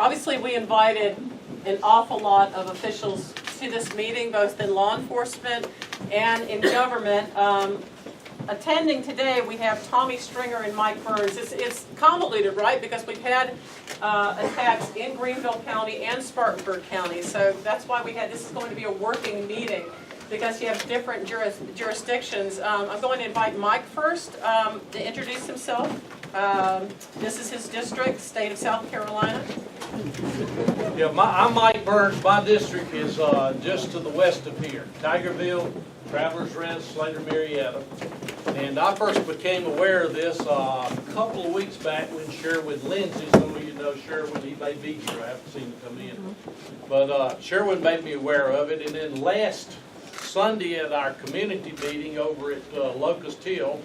obviously we invited an awful lot of officials to this meeting, both in law enforcement and in government. Attending today, we have Tommy Stringer and Mike Burns. It's convoluted, right? Because we've had attacks in Greenville County and Spartanburg County. So that's why this is going to be a working meeting, because you have different jurisdictions. I'm going to invite Mike first to introduce himself. This is his district, state of South Carolina. Yeah, I'm Mike Burns. My district is just to the west of here. Tigerville, Travelers Rest, Slater, Marietta. And I first became aware of this a couple of weeks back when Sherwin Lindsay, some of you know Sherwin, he may be here, I haven't seen him come in. But Sherwin made me aware of it, and then last Sunday at our community meeting over at Locust Hill,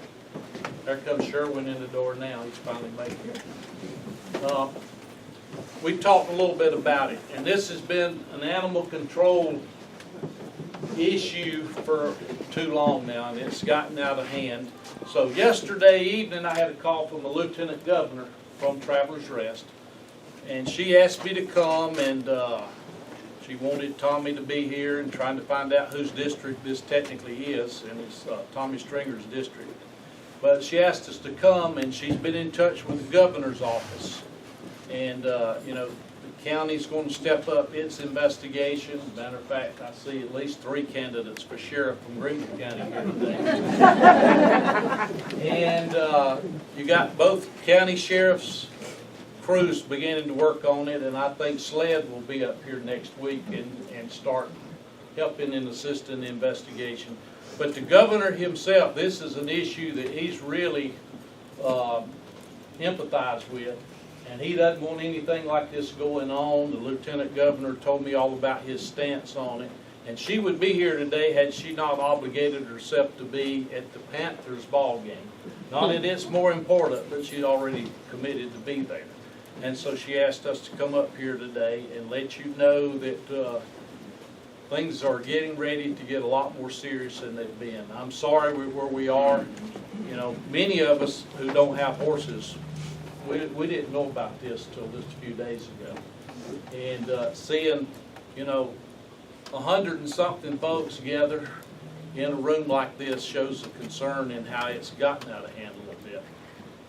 there comes Sherwin in the door now, he's finally made it. We've talked a little bit about it, and this has been an animal control issue for too long now, and it's gotten out of hand. So yesterday evening I had a call from the Lieutenant Governor from Travelers Rest, and she asked me to come, and she wanted Tommy to be here and trying to find out whose district this technically is, and it's Tommy Stringer's district. But she asked us to come, and she's been in touch with the governor's office, and you know, the county's going to step up its investigation. Matter of fact, I see at least 3 candidates for sheriff from Greenville County here today. And you got both county sheriffs' crews beginning to work on it, and I think SLED will be up here next week and start helping and assisting the investigation. But the governor himself, this is an issue that he's really empathized with. And he doesn't want anything like this going on. The lieutenant governor told me all about his stance on it. And she would be here today had she not obligated herself to be at the Panthers ball game. Not that it's more important, but she'd already committed to be there. And so she asked us to come up here today and let you know that things are getting ready to get a lot more serious than they've been. I'm sorry where we are. You know, many of us who don't have horses, we didn't know about this till just a few days ago. And seeing, you know, 100 and something folks gather in a room like this shows the concern in how it's gotten out of hand a little bit.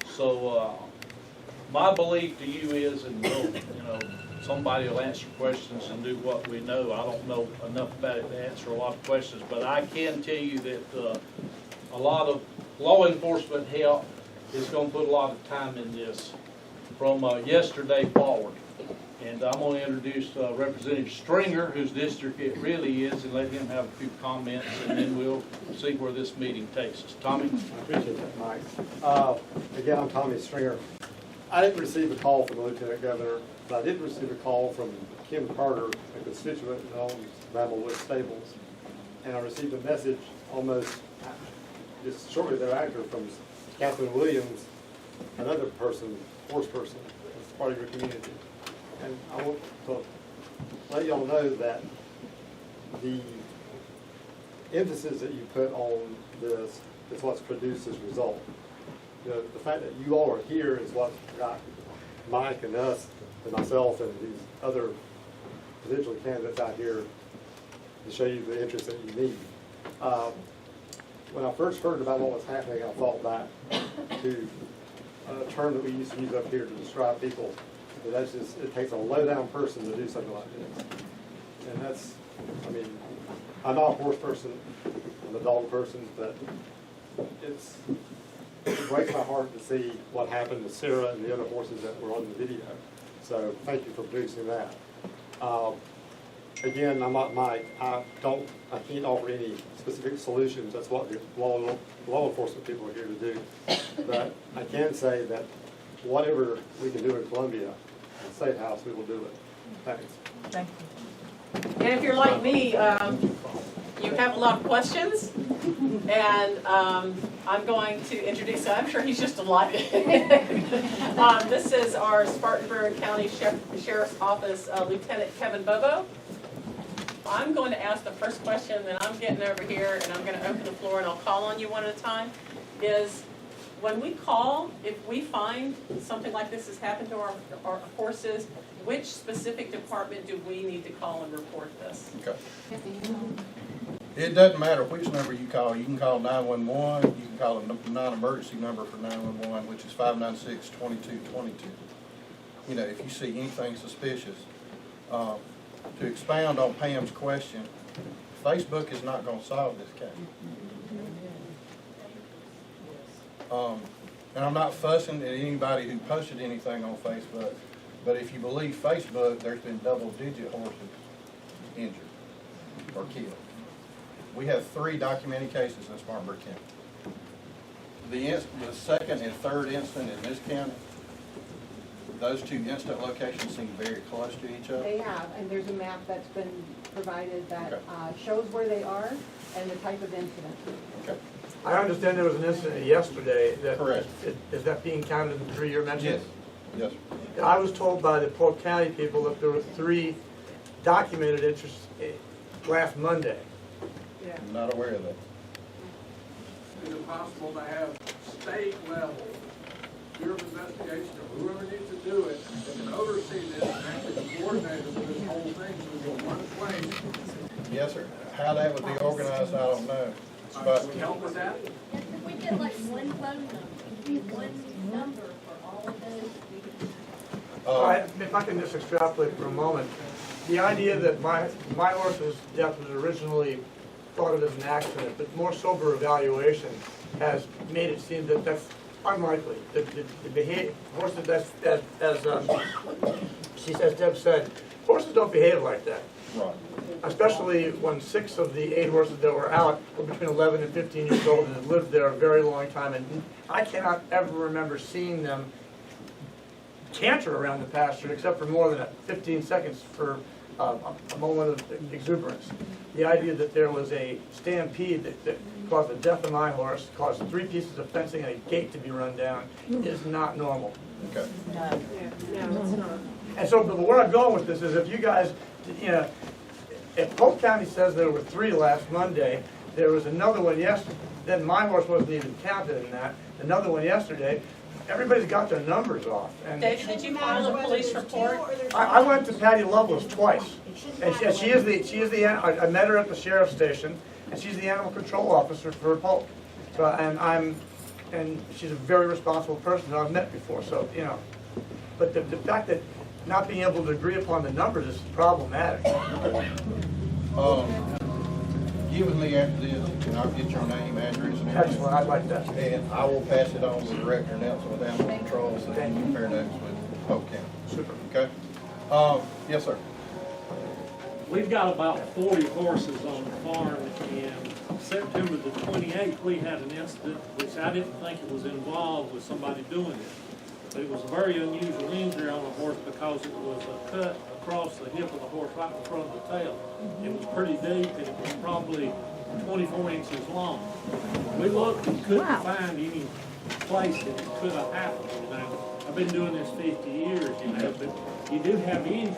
So my belief to you is, and you know, somebody will answer questions and do what we know. I don't know enough about it to answer a lot of questions, but I can tell you that a lot of law enforcement help is going to put a lot of time in this from yesterday forward. And I'm going to introduce Representative Stringer, whose district it really is, and let him have a few comments, and then we'll see where this meeting takes us. Tommy? I appreciate that, Mike. Again, I'm Tommy Stringer. I didn't receive a call from the Lieutenant Governor, but I did receive a call from Kim Carter, a constituent who owns Babelwood Stables. And I received a message almost just shortly thereafter from Catherine Williams, another person, horse person, as part of your community. And I want to let y'all know that the emphasis that you put on this is what's produced this result. You know, the fact that you all are here is what got Mike and us and myself and these other potential candidates out here to show you the interest that you need. When I first heard about what was happening, I thought back to a term that we used to use up here to describe people. But that's just, it takes a low-down person to do something like this. And that's, I mean, I'm not a horse person, I'm a dog person, but it breaks my heart to see what happened to Sarah and the other horses that were on the video. So thank you for producing that. Again, I'm not Mike. I can't offer any specific solutions. That's what the law enforcement people are here to do. But I can say that whatever we can do in Columbia, the State House, we will do it. Thanks. Thank you. And if you're like me, you have a lot of questions, and I'm going to introduce, I'm sure he's just delighted. This is our Spartanburg County Sheriff's Office Lieutenant Kevin Bobo. I'm going to ask the first question, then I'm getting over here, and I'm going to open the floor, and I'll call on you one at a time, is when we call, if we find something like this has happened to our horses, which specific department do we need to call and report this? Okay. It doesn't matter which number you call. You can call 911, you can call a non-emergency number for 911, which is 596-2222. You know, if you see anything suspicious. To expound on Pam's question, Facebook is not going to solve this case. And I'm not fussing at anybody who posted anything on Facebook, but if you believe Facebook, there's been double-digit horses injured or killed. We have 3 documented cases in Spartanburg County. The second and third incident in this county, those 2 incident locations seem very close to each other. They have, and there's a map that's been provided that Okay. shows where they are and the type of incident. Okay. I understand there was an incident yesterday that. Correct. Is that being counted in the 3 you're mentioning? Yes. Yes. I was told by the Polk County people that there were 3 documented interests last Monday. I'm not aware of that. Is it possible to have state level Bureau of Investigation or whoever needs to do it that can oversee this and actually coordinate this whole thing so we go one place? Yes, sir. How that would be organized, I don't know. But Can you help with that? If we get like one phone number, one number for all of those, If I can just extrapolate for a moment, the idea that my horse's death was originally thought of as an accident, but more sober evaluation has made it seem that that's unlikely. The horses, as Deb said, horses don't behave like that. right. Especially when 6 of the 8 horses that were out were between 11 and 15 years old and had lived there a very long time. And I cannot ever remember seeing them canter around the pasture except for more than 15 seconds for a moment of exuberance. The idea that there was a stampede that caused the death of my horse, caused 3 pieces of fencing and a gate to be run down is not normal. Okay. No, it's not. And so, but where I'm going with this is if you guys, you know, if Polk County says there were 3 last Monday, there was another one yesterday, then my horse wasn't even counted in that, another one yesterday, everybody's got their numbers off. And David, did you file a police report? I went to Patty Lovelace twice, and she is the, I met her at the sheriff's station, and she's the animal control officer for Polk. So, and she's a very responsible person that I've met before, so, you know. But the fact that not being able to agree upon the numbers is problematic. Get with me after this, and I'll get your name, address, and everything. Excellent, I'd like that. And I will pass it on to Director Nelson with Animal Control, so then you compare notes with Polk County. Super. Okay? Yes, sir. We've got about 40 horses on the farm, and September the 28th, we had an incident, which I didn't think it was involved with somebody doing it. But it was a very unusual injury on the horse because it was a cut across the hip of the horse right in front of the tail. It was pretty deep, and it was probably 24 inches long. We looked and couldn't find any place that it could have happened. You know, I've been doing this 50 years, you know, but you do have injuries.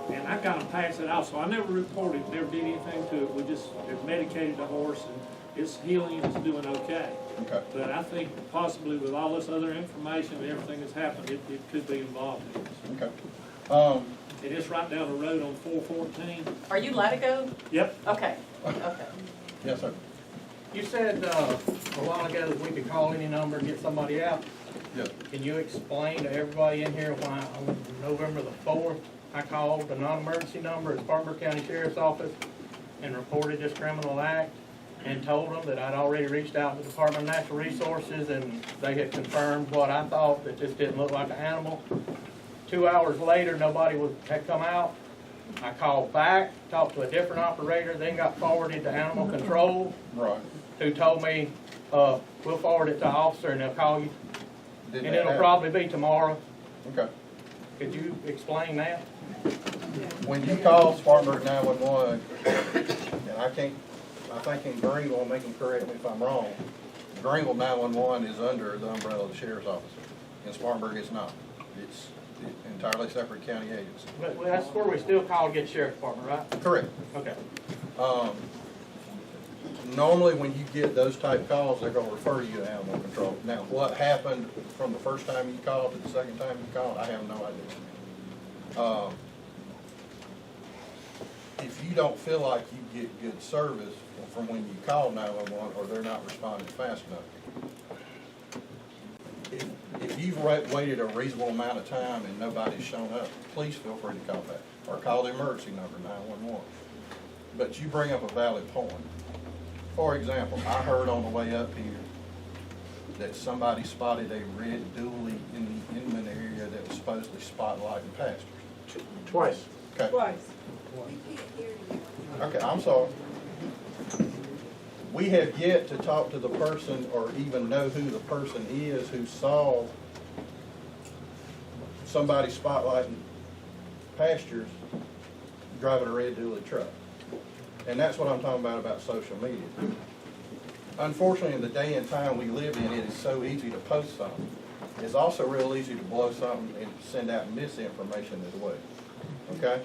And I kind of passed it off, so I never reported, never did anything to it. We just medicated the horse, and its healing is doing okay. Okay. But I think possibly with all this other information and everything that's happened, it could be involved in this. Okay. It is right down the road on 414. Are you Latigo? Yep. Okay, okay. Yes, sir. You said a while ago that we could call any number and get somebody out. Yes. Can you explain to everybody in here why on November the 4th, I called the non-emergency number at Spartanburg County Sheriff's Office and reported this criminal act and told them that I'd already reached out to the Department of Natural Resources and they had confirmed what I thought, that this didn't look like an animal. 2 hours later, nobody had come out. I called back, talked to a different operator, then got forwarded to Animal Control, Right. who told me, we'll forward it to officer and they'll call you. Did And that it'll happen? probably be tomorrow. Okay. Could you explain that? When you call Spartanburg 911, and I think in Greenville, make them correct me if I'm wrong, Greenville 911 is under the umbrella of the sheriff's office. In Spartanburg, it's not. It's entirely separate county agency. But that's where we still call to get sheriff's department, right? Correct. Okay. Normally, when you get those type calls, they're gonna refer you to animal control. Now, what happened from the first time you called to the second time you called, I have no idea. If you don't feel like you get good service from when you call 911 or they're not responding fast enough, if you've waited a reasonable amount of time and nobody's shown up, please feel free to call back or call the emergency number 911. But you bring up a valid point. For example, I heard on the way up here that somebody spotted a red dually in the Inman area that was supposedly spotlighting pastures. Twice. Okay. Twice. Okay, I'm sorry. We have yet to talk to the person or even know who the person is who saw somebody spotlighting pastures driving a red dually truck. And that's what I'm talking about social media. Unfortunately, in the day and time we live in, it is so easy to post something. It's also real easy to blow something and send out misinformation as well. Okay?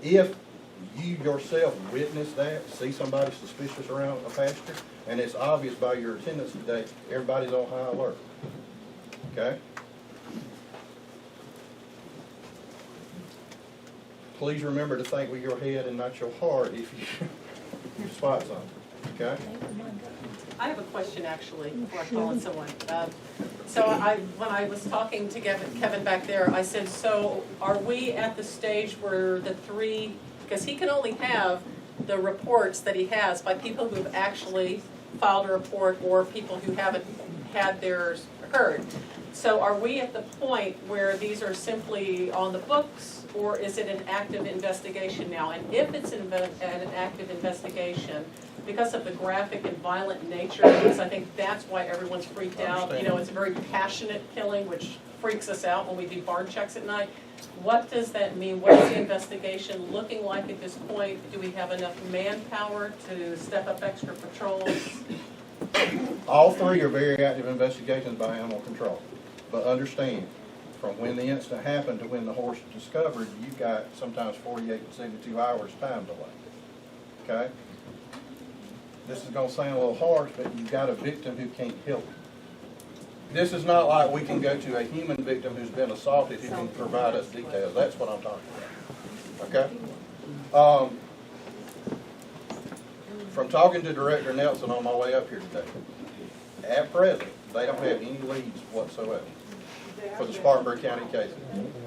If you yourself witness that, see somebody suspicious around a pasture, and it's obvious by your attendance today, everybody's on high alert. Okay? Please remember to think with your head and not your heart if you spot something. Okay? I have a question actually before I call on someone. When I was talking to Kevin back there, I said, so are we at the stage where the three, because he can only have the reports that he has by people who have actually filed a report or people who haven't had theirs heard. So are we at the point where these are simply on the books, or is it an active investigation now? And if it's an active investigation, because of the graphic and violent nature of this, I think that's why everyone's freaked out. You know, it's a very passionate killing, which freaks us out when we do barn checks at night. What does that mean? What is the investigation looking like at this point? Do we have enough manpower to step up extra patrols? All three are very active investigations by animal control. But understand, from when the incident happened to when the horse was discovered, you've got sometimes 48 to 72 hours time delay. Okay? This is going to sound a little harsh, but you've got a victim who can't help you. This is not like we can go to a human victim who's been assaulted who can provide us details. That's what I'm talking about. Okay? From talking to Director Nelson on my way up here today, at present, they don't have any leads whatsoever for the Spartanburg County cases.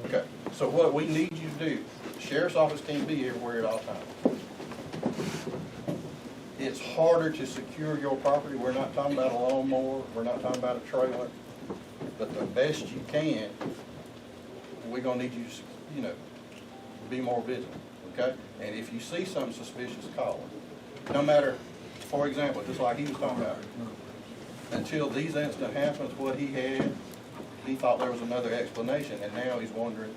Okay, so what we need you to do, the Sheriff's Office can't be everywhere at all times. It's harder to secure your property. We're not talking about a lawnmower, we're not talking about a trailer, but the best you can, we're gonna need you to, be more vigilant, okay? And if you see something suspicious, call them. No matter, for example, just like he was talking about, until these incidents happens, what he had, he thought there was another explanation, and now he's wondering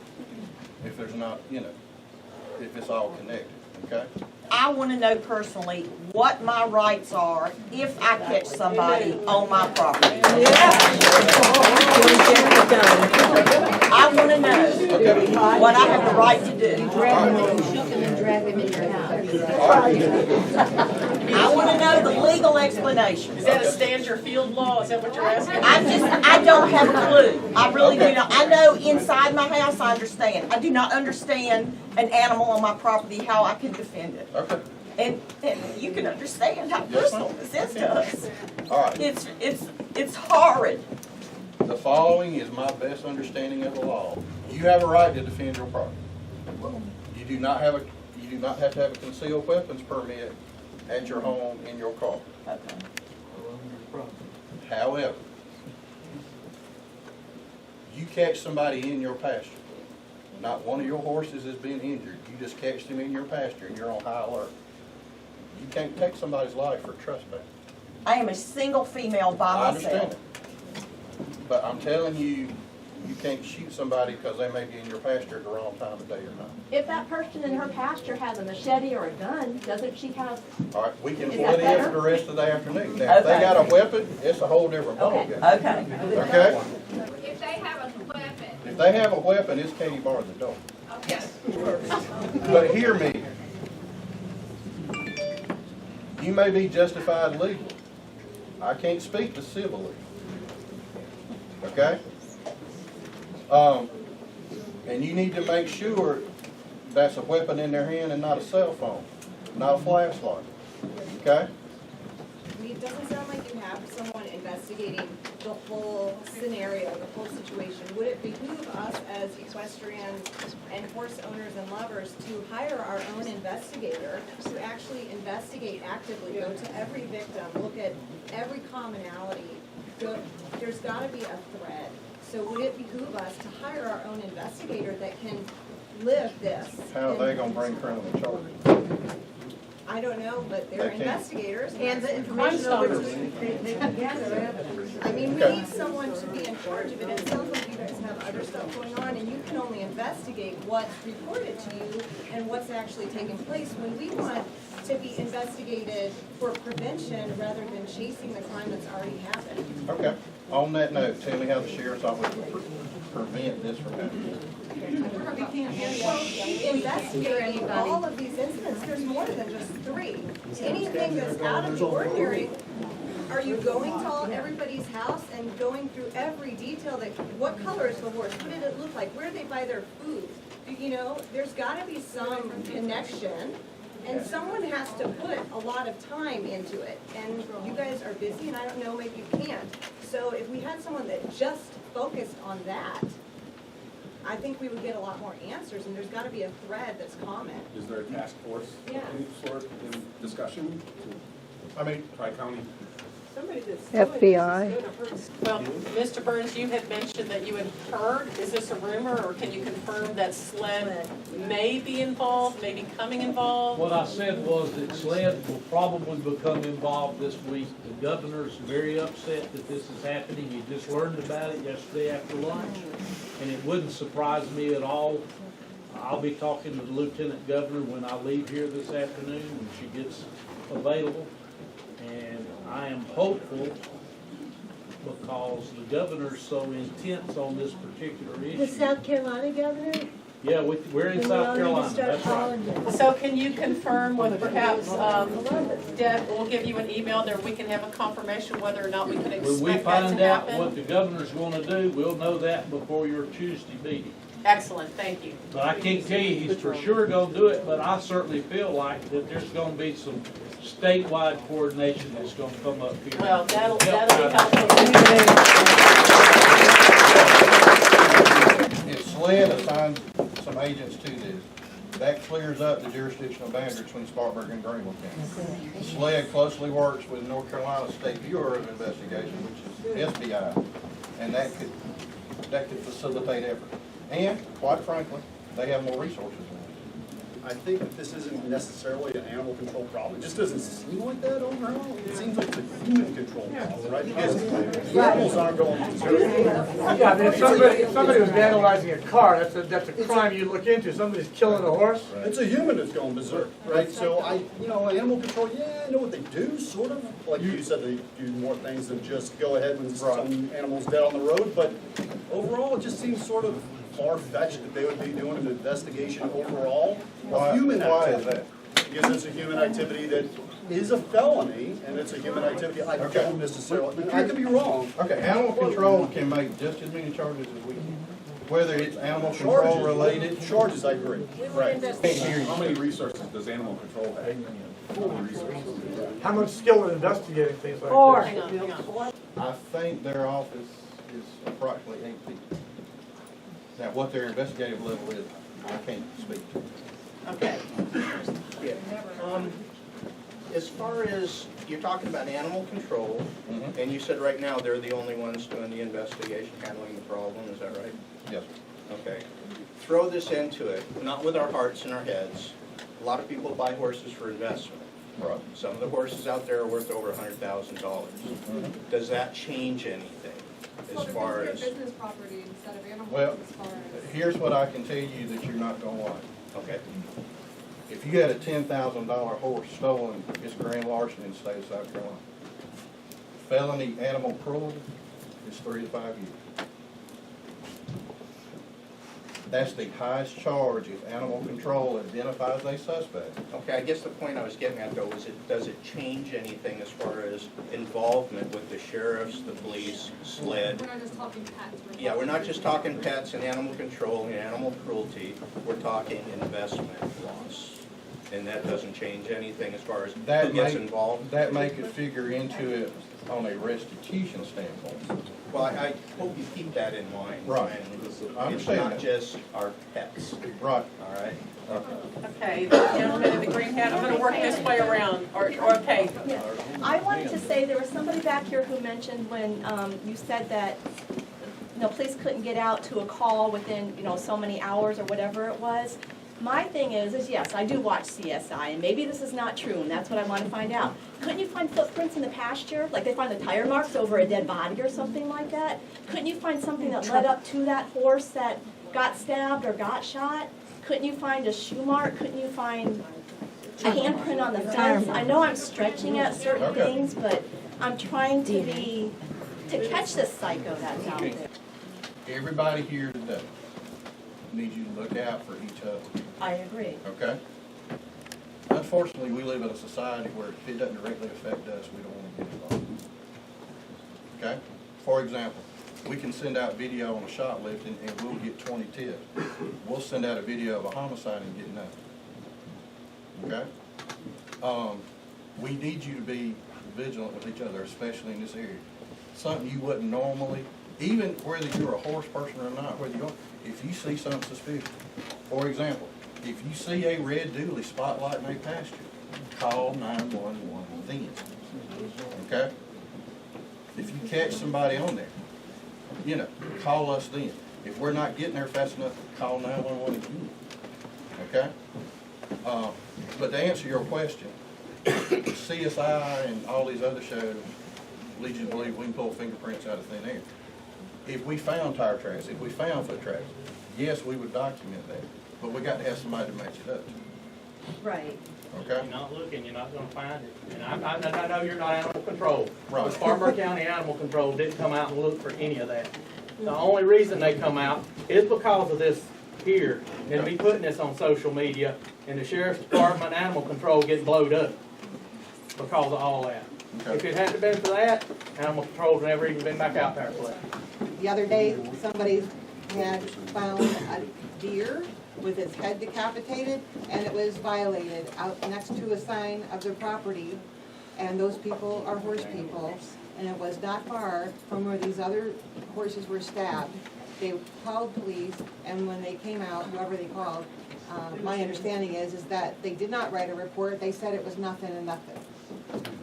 if there's not, if it's all connected, okay? I want to know personally what my rights are if I catch somebody on my property. I want to know what I have the right to do. Drag them in your house. I want to know the legal explanation. Is that a stand your field law? Is that what you're asking? I don't have a clue. I really do not. I know inside my house I understand. I do not understand an animal on my property, how I can defend it. Okay. And you can understand how personal this is to us. All right. It's horrid. The following is my best understanding of the law. You have a right to defend your property. You do not have to have a concealed weapons permit at your home in your car. Okay. However, you catch somebody in your pasture. Not one of your horses has been injured. You just catch them in your pasture and you're on high alert. You can't take somebody's life for trespass. I am a single female by I myself. understand it. But I'm telling you, you can't shoot somebody because they may be in your pasture at the wrong time of day or night. If that person in her pasture has a machete or a gun, doesn't she have? All right, we can Is put that in better? for the rest of the afternoon. Now, if they got a weapon, it's a whole different ballgame. Okay. Okay? If they have a weapon. If they have a weapon, it's Katie bar the door. Yes. But hear me. You may be justified legally. I can't speak to civilly. Okay? And you need to make sure that's a weapon in their hand and not a cell phone, not a flashlight. Okay? It doesn't sound like you have someone investigating the whole scenario, the whole situation. Would it behoove us as equestrians and horse owners and lovers to hire our own investigator to actually investigate actively, go to every victim, look at every commonality? There's got to be a thread. So would it behoove us to hire our own investigator that can live this? How are they gonna bring criminal charges? I don't know, but they're They can't. investigators, and the information over to. They gather evidence. I mean, we Okay. need someone to be in charge of it. It sounds like you guys have other stuff going on, and you can only investigate what's reported to you and what's actually taking place. When we want to be investigated for prevention rather than chasing the crime that's already happened. Okay. On that note, tell me how the sheriff's office would prevent this from happening. Investigating all of these incidents, there's more than just 3. Anything that's out of the ordinary, are you going to everybody's house and going through every detail that, what color is the horse, what did it look like, where did they buy their food? You know, there's gotta be some connection, and someone has to put a lot of time into it. And you guys are busy, and I don't know, maybe you can't. So if we had someone that just focused on that, I think we would get a lot more answers, and there's gotta be a thread that's common. Is there a task force of Yeah. any sort in discussion I mean, to Tri-County? Somebody that's FBI. Well, Mr. Burns, you had mentioned that you had heard, is this a rumor, or can you confirm that SLED may be involved, maybe becoming involved? What I said was that SLED will probably become involved this week. The governor's very upset that this is happening. He just learned about it yesterday after lunch, and it wouldn't surprise me at all. I'll be talking to the lieutenant governor when I leave here this afternoon, when she gets available. And I am hopeful, because the governor's so intense on this particular The issue. South Carolina governor? Yeah, we're in Then we South all need to Carolina, start that's right. calling them. So can you confirm with perhaps, Deb, we'll give you an email there, we can have a confirmation whether or not we can When we expect that find to out what happen? the governor's gonna do, we'll know that before your Tuesday meeting. Excellent, thank you. But I can't tell you he's for sure gonna do it, but I certainly feel like that there's gonna be some statewide coordination that's gonna come up here. Well, that'll be Help. helpful. if SLED assigns some agents to this, that clears up the jurisdictional boundary between Spartanburg and Greenville Counties. SLED closely works with North Carolina State Bureau of Investigation, which is SBI, and that could facilitate effort. And, quite frankly, they have more resources than I think that this isn't necessarily an animal control problem. It just doesn't seem like that overall. It seems like it's a human control problem, right? Because the animals aren't going to. Yeah, I mean, if somebody was vandalizing a car, that's a crime you look into. Somebody's killing a horse. It's a human that's going berserk, right? So animal control, yeah, I know what they do, sort of. Like you said, they do more things than just go ahead when some animal's dead on the road. But overall, it just seems sort of far-fetched that they would be doing an investigation overall of human activity. Why is that? Because it's a human activity that is a felony, and it's a human activity. I don't necessarily, I could be wrong. Okay, animal control can make just as many charges as we can, whether it's animal control related. Charges, I agree. Right. How many resources does animal control have? How many resources? How much skill in investigating things like Or. this? Hang on. I think their office is approximately 8 people. Now, what their investigative level is, I can't speak to. Okay. As far as, you're talking about animal control, and you said right now they're the only ones doing the investigation, handling the problem, is that right? Yes, sir. Okay. Throw this into it, not with our hearts and our heads. A lot of people buy horses for investment. Right. Some of the horses out there are worth over $100,000. Does that change anything as far as? Business property instead of animals. Well, here's what I can tell you that you're not gonna like. Okay. If you had a $10,000 horse stolen, it's grand larceny in the state of South Carolina. Felony animal cruelty is 3 to 5 years. That's the highest charge if animal control identifies a suspect. Okay, I guess the point I was getting at though was does it change anything as far as involvement with the sheriffs, the police, SLED? We're not just talking pets. Yeah, we're not just talking pets and animal control and animal cruelty, we're talking investment loss. And that doesn't change anything as far as who gets involved? That may could figure into it on a restitution standpoint. Well, I hope you keep that in mind. Right. And I it's understand not that. just our pets. Right. All right? Okay, the gentleman in the green hat, I'm gonna work this way around, or okay. Yeah. I wanted to say, there was somebody back here who mentioned when you said that, police couldn't get out to a call within, so many hours or whatever it was. My thing is yes, I do watch CSI, and maybe this is not true, and that's what I want to find out. Couldn't you find footprints in the pasture? Like they find the tire marks over a dead body or something like that? Couldn't you find something that led up to that horse that got stabbed or got shot? Couldn't you find a shoe mark? Couldn't you find a handprint on the fence? I know I'm stretching at certain things, but I'm trying to catch this psycho that's out there. Everybody here today needs you to look out for each other. I agree. Okay? Unfortunately, we live in a society where if it doesn't directly affect us, we don't want to get involved. Okay? For example, we can send out video on a shoplifting and we'll get 20 tips. We'll send out a video of a homicide and get nothing. Okay? We need you to be vigilant with each other, especially in this area. Something you wouldn't normally, even whether you're a horse person or not, whether you are, if you see something suspicious, for example, if you see a red dually spotlighting a pasture, call 911 then. Okay? If you catch somebody on there, call us then. If we're not getting there fast enough, call 911 again. Okay? But to answer your question, CSI and all these other shows lead you to believe we can pull fingerprints out of thin air. If we found tire tracks, if we found foot tracks, yes, we would document that, but we got to have somebody to match it up to. Right. Okay? You're not looking, you're not gonna find it. And I know you're not animal control. Right. The Spartanburg County Animal Control didn't come out and look for any of that. The only reason they come out is because of this here, and be putting this on social media, and the Sheriff's Department Animal Control getting blowed up because of all that. Okay. If it hadn't been for that, Animal Control's never even been back out there for it. The other day, somebody had found a deer with its head decapitated, and it was violated out next to a sign of their property, and those people are horse people, and it was not far from where these other horses were stabbed. They called police, and when they came out, whoever they called, my understanding is that they did not write a report. They said it was nothing and nothing.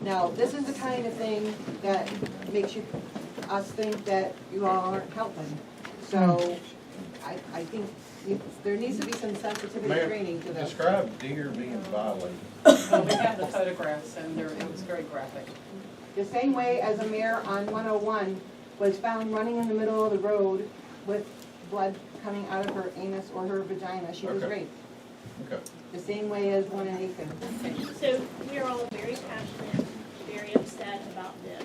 Now, this is the kind of thing that makes us think that you all aren't helping. So, I think there needs to be some sensitivity Mayor, training to this. describe deer being violated. Well, we have the photographs and it was very graphic. The same way as a mare on 101 was found running in the middle of the road with blood coming out of her anus or her vagina. She was raped. Okay. The same way as one in Aiken. So we are all very passionate, very upset about this.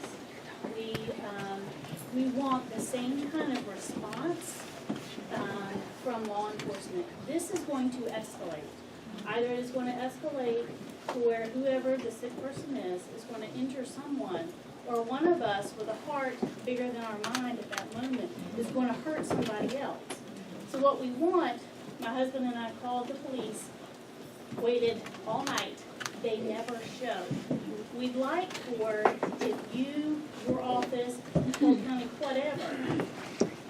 We want the same kind of response from law enforcement. This is going to escalate. Either it is going to escalate to where whoever the sick person is going to injure someone, or one of us with a heart bigger than our mind at that moment is going to hurt somebody else. So what we want, my husband and I called the police, waited all night. They never showed. We'd like for, if you, your office, Polk County, whatever,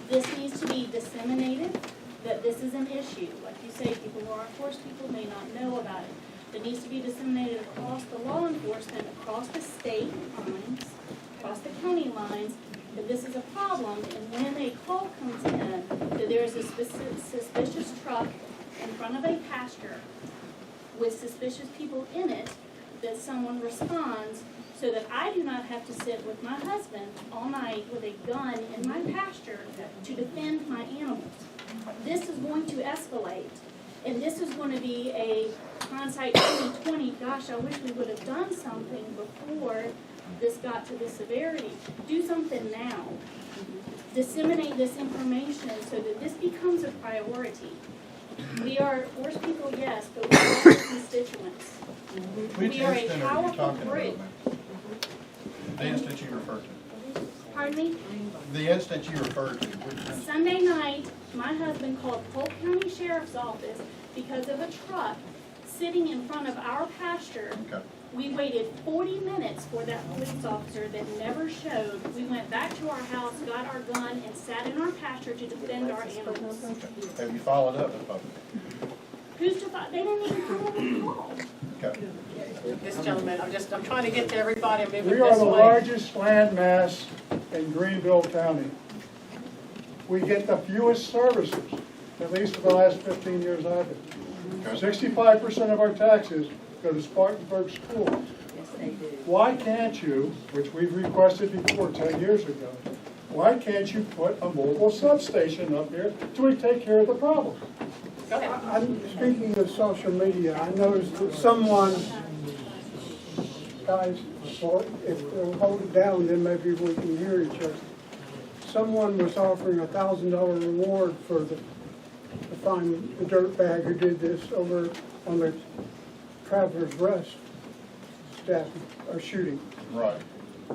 this needs to be disseminated, that this is an issue. Like you say, people who aren't horse people may not know about it. It needs to be disseminated across the law enforcement, across the state lines, across the county lines, that this is a problem, and when a call comes in, that there is a suspicious truck in front of a pasture with suspicious people in it, that someone responds, so that I do not have to sit with my husband all night with a gun in my pasture to defend my animals. This is going to escalate, and this is going to be a hindsight 2020, gosh, I wish we would have done something before this got to this severity. Do something now. disseminate this information so that this becomes a priority. We are force people, yes, but we are also constituents. Which We are a incident are you powerful talking group. about, ma'am? The instance you referred to. Pardon me? The instance you referred to, which instance? Sunday night, my husband called Polk County Sheriff's Office because of a truck sitting in front of our pasture. Okay. We waited 40 minutes for that police officer that never showed. We went back to our house, got our gun, and sat in our pasture to defend our animals. Have you followed up with public? Who's to fight? They didn't even come up and call. Okay. This gentleman, I'm trying to get to everybody, I'm moving We are this the way. largest land mass in Greenville County. We get the fewest services, at least for the last 15 years I've been. 65% of our taxes go to Spartanburg schools. Yes, they do. Why can't you, which we've requested before 10 years ago, why can't you put a mobile substation up here till we take care of the problem? Go ahead. I'm speaking of social media. I noticed that someone, guys, if they'll hold it down, then maybe we can hear each other. Someone was offering a $1,000 reward for to find the dirtbag who did this over on the Travelers Rest staff or shooting. Right.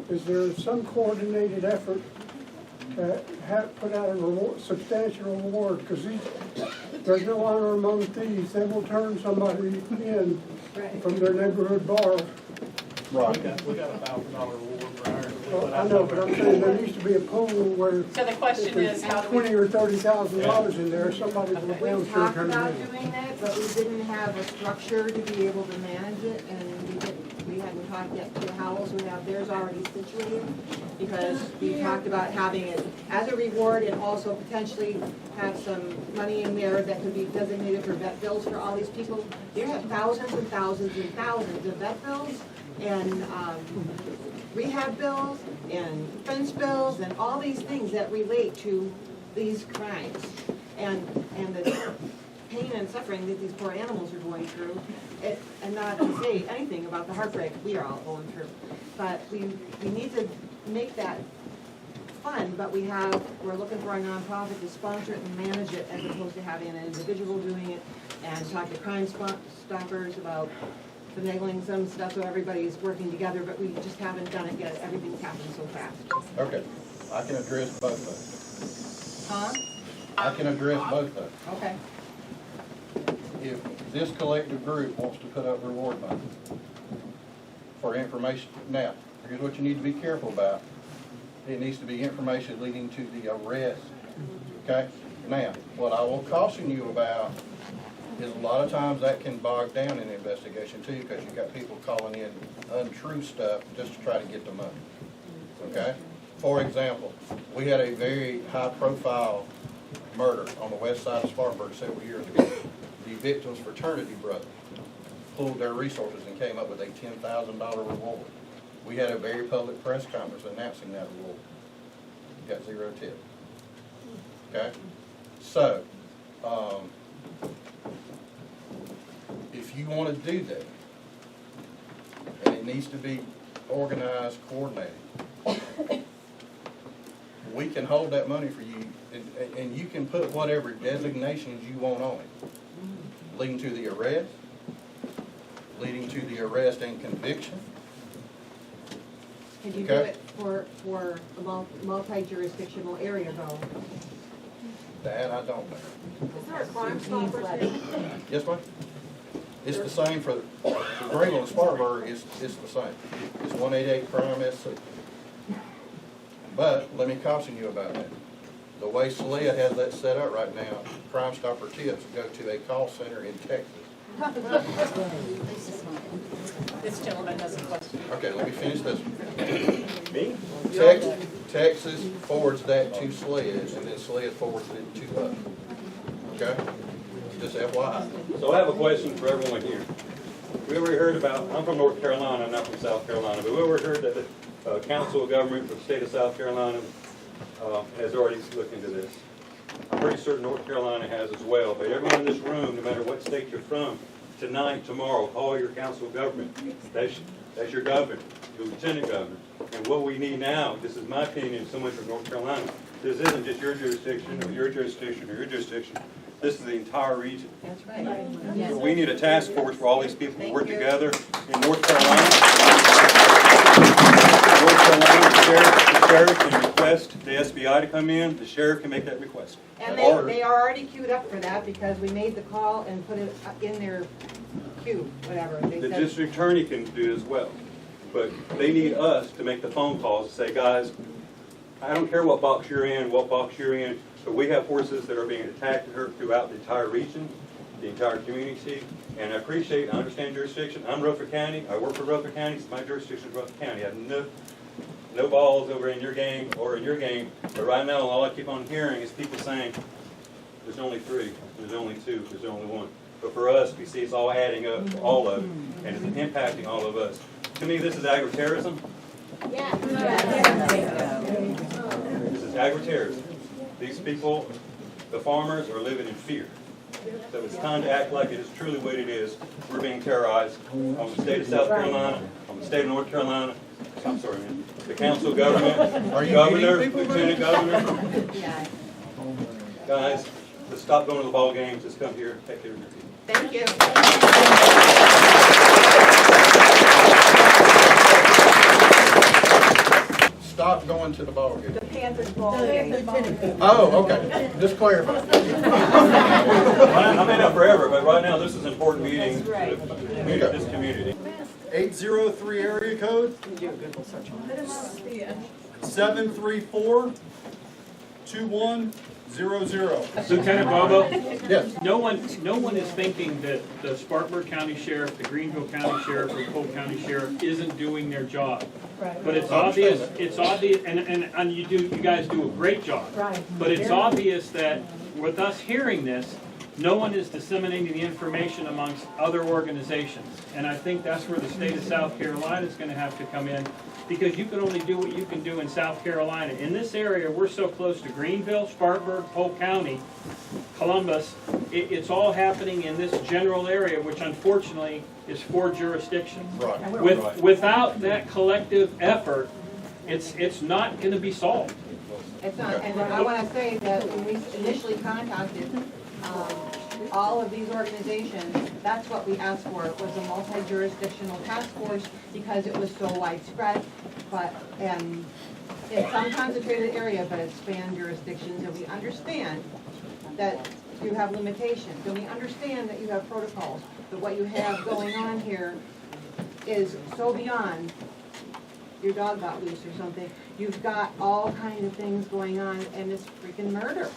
Is there some coordinated effort to put out a substantial reward? Because there's no honor among thieves. They will turn somebody in from their neighborhood bar. Right. We got a $1,000 reward for ours. Well, I know, but I'm saying there needs to be a pool where So the question if there's is, how do we? $20,000 or $30,000 in there, somebody will damn We sure talked turn about it in. doing that, but we didn't have a structure to be able to manage it, and we hadn't talked yet to how else we have theirs already situated, because we talked about having it as a reward and also potentially have some money in there that could be designated for vet bills for all these people. You have thousands and thousands and thousands of vet bills and rehab bills and fence bills and all these things that relate to these crimes and the pain and suffering that these poor animals are going through, and not to say anything about the heartbreak we are all going through. But we need to make that fun, but we're looking for a nonprofit to sponsor it and manage it as opposed to having an individual doing it and talk to Crime Stoppers about finagling some stuff so everybody's working together, but we just haven't done it yet. Everything's happening so fast. Okay. I can address both of Huh? them. I can address both of them. Okay. If this collective group wants to put up reward money for information, now, here's what you need to be careful about. It needs to be information leading to the arrest, okay? Now, what I will caution you about is a lot of times that can bog down an investigation too, because you've got people calling in untrue stuff just to try to get the money, okay? For example, we had a very high-profile murder on the west side of Spartanburg several years ago. The victim's fraternity brother pulled their resources and came up with a $10,000 reward. We had a very public press conference announcing that reward. Got 0 tip. Okay? So, if you want to do that, and it needs to be organized, coordinated, we can hold that money for you, and you can put whatever designations you want on it, leading to the arrest, and conviction. Can you do Okay. it for a multi-jurisdictional area though? That I don't know. Is there a Crime Stoppers here? Yes, ma'am? It's the same for Greenville and Spartanburg, it's the same. It's 188 Crime SC. But let me caution you about that. The way Celia has that set up right now, Crime Stopper tips go to a call center in Texas. This gentleman has a question. Okay, let me finish this one. Me? Texas forwards that to SLED, and then SLED forwards it to us. Okay? Just FYI. So I have a question for everyone here. We ever heard about, I'm from North Carolina, I'm not from South Carolina, but we ever heard that the Council of Government for the state of South Carolina has already looked into this? I'm pretty certain North Carolina has as well, but everyone in this room, no matter what state you're from, tonight, tomorrow, call your council of government. That's your governor, your lieutenant governor. And what we need now, this is my opinion, someone from North Carolina, this isn't just your jurisdiction or your jurisdiction or your jurisdiction. This is the entire region. That's right. We need a task force for all these people to work together in North Carolina. North Carolina, the sheriff can request the SBI to come in. The sheriff can make that request. And they are already queued up for that because we made the call and put it in their queue, whatever. They The said- district attorney can do it as well. But they need us to make the phone calls to say, guys, I don't care what box you're in, but we have horses that are being attacked and hurt throughout the entire region, the entire community. And I appreciate, I understand jurisdiction. I'm Rutherford County. I work for Rutherford County. It's my jurisdiction is Rutherford County. I have no balls over in your game or in your game. But right now, all I keep on hearing is people saying, there's only 3, there's only 2, there's only 1. But for us, we see it's all adding up, all of it, and it's impacting all of us. To me, this is agri-terrorism. Yeah. This is agri-terrorism. These people, the farmers, are living in fear. So it's time to act like it is truly what it is. We're being terrorized on the state of South Carolina, on the state of North Carolina. I'm sorry, man. The council government, governor, lieutenant governor. Guys, let's stop going to the ball games. Let's come here and take care of your people. Thank you. Stop going to the ball game. The Panthers ball game. Oh, okay. Just clarify. I may not forever, but right now this is an important meeting to this community. 803 area code. 734-2100. Lieutenant Bobo? Yes. No one is thinking that the Spartanburg County Sheriff, the Greenville County Sheriff, or Polk County Sheriff isn't doing their job. Right. But it's obvious, and you guys do a great job. Right. But it's obvious that with us hearing this, no one is disseminating the information amongst other organizations. And I think that's where the state of South Carolina is going to have to come in, because you can only do what you can do in South Carolina. In this area, we're so close to Greenville, Spartanburg, Polk County, Columbus. It's all happening in this general area, which unfortunately is 4 jurisdictions. Right. Without that collective effort, it's not going to be solved. It's not, and I want to say that when we initially contacted all of these organizations, that's what we asked for. It was a multi-jurisdictional task force because it was so widespread, and in some concentrated area, but it spanned jurisdictions, and we understand that you have limitations, and we understand that you have protocols, but what you have going on here is so beyond your dog got loose or something. You've got all kinds of things going on, and it's freaking murder.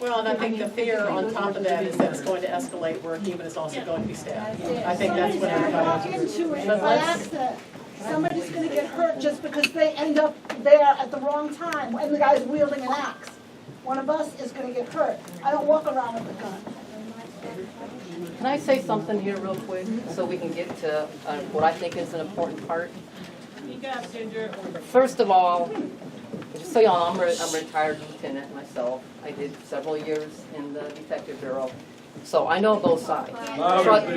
Well, and I think the fear on top of that is that it's going to escalate where a human is also going to be stabbed. I think that's what everybody is. Into it But by let's- accident. Somebody's gonna get hurt just because they end up there at the wrong time when the guy's wielding an axe. One of us is gonna get hurt. I don't walk around with a gun. Can I say something here real quick so we can get to what I think is an important part? First of all, just so y'all know, I'm a retired lieutenant myself. I did several years in the detective bureau. So I know both sides.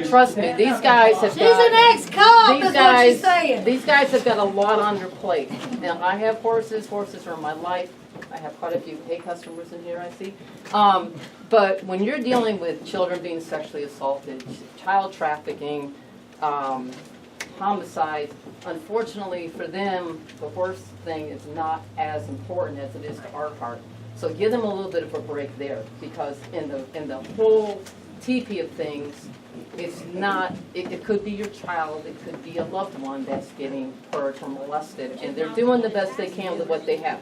Trust me, these guys have got... She's an ex-cop, these is guys, what she's saying. These guys have got a lot on their plate. Now, I have horses. Horses are my life. I have quite a few hay customers in here, I see. But when you're dealing with children being sexually assaulted, child trafficking, homicides, unfortunately for them, the horse thing is not as important as it is to our part. So give them a little bit of a break there, because in the whole TP of things, it's not, it could be your child, it could be a loved one that's getting hurt or molested, and they're doing the best they can with what they have.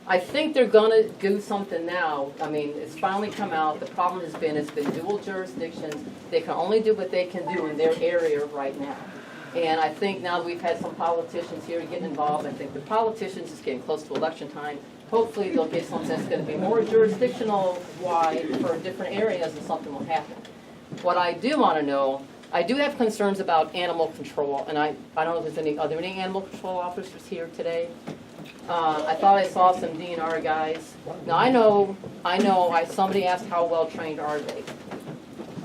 I think they're going to do something now. I mean, it's finally come out. The problem has been it's been dual jurisdictions. They can only do what they can do in their area right now. And I think now that we've had some politicians here getting involved, I think the politicians is getting close to election time. Hopefully they'll get something that's going to be more jurisdictional wide for different areas, and something will happen. What I do want to know, I do have concerns about animal control, and I don't know if there's any, are there any animal control officers here today? I thought I saw some DNR guys. Now I know, somebody asked how well trained are they?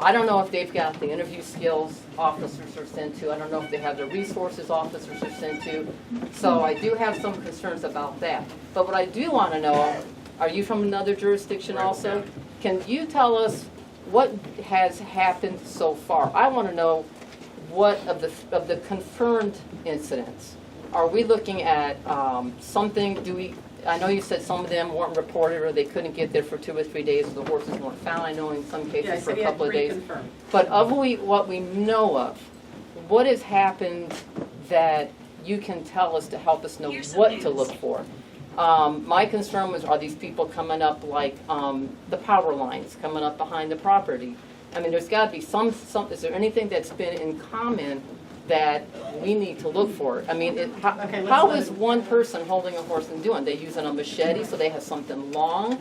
I don't know if they've got the interview skills officers are sent to. I don't know if they have the resources officers are sent to. So I do have some concerns about that. But what I do want to know, are you from another jurisdiction also? Can you tell us what has happened so far? I want to know what of the confirmed incidents. Are we looking at something, I know you said some of them weren't reported or they couldn't get there for 2 or 3 days, so the horses weren't found. I know in some cases for a couple of days. But of what we know of, what has happened that you can tell us to help us know what to look for? My concern was, are these people coming up like the power lines coming up behind the property? I mean, there's got to be some, is there anything that's been in common that we need to look for? I mean, how is one person holding a horse and doing? They using a machete so they have something long?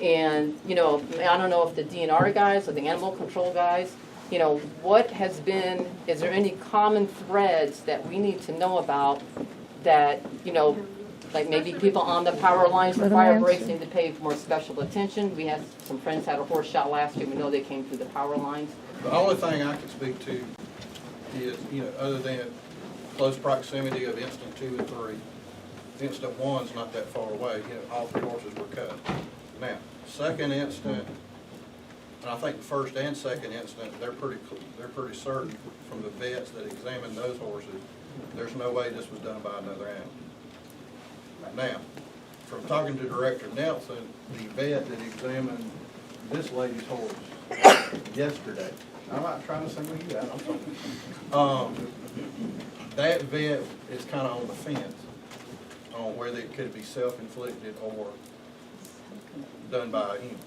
And, you know, I don't know if the DNR guys or the animal control guys, you know, what has been, is there any common threads that we need to know about that, you know, like maybe people on the power lines for fire breaks need to pay more special attention? We had some friends had a horse shot last year. We know they came through the power lines. The only thing I can speak to is, you know, other than close proximity of incident 2 and 3, incident 1's not that far away. You know, all 3 horses were cut. Now, second incident, and I think the first and second incident, they're pretty certain from the vets that examined those horses, there's no way this was done by another animal. Now, from talking to Director Nelson, the vet that examined this lady's horse yesterday, I'm not trying to single you out, I'm sorry. That vet is kind of on the fence on whether it could be self-inflicted or done by a human.